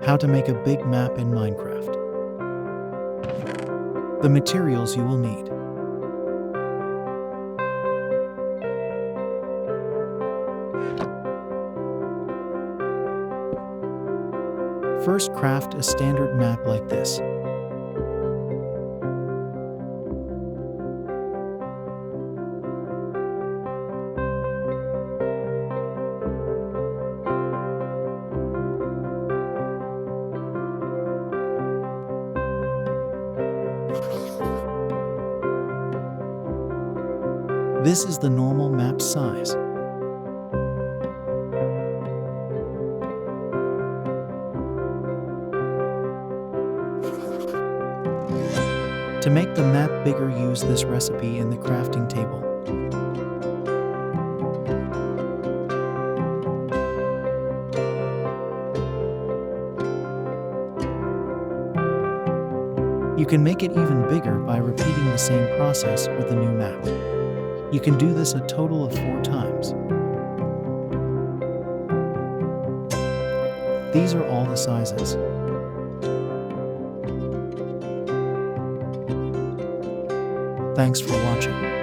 How to make a big map in Minecraft. The materials you will need. First, craft a standard map like this. This is the normal map size. To make the map bigger, use this recipe in the crafting table. You can make it even bigger by repeating the same process with the new map. You can do this a total of 4 times. These are all the sizes. Thanks for watching.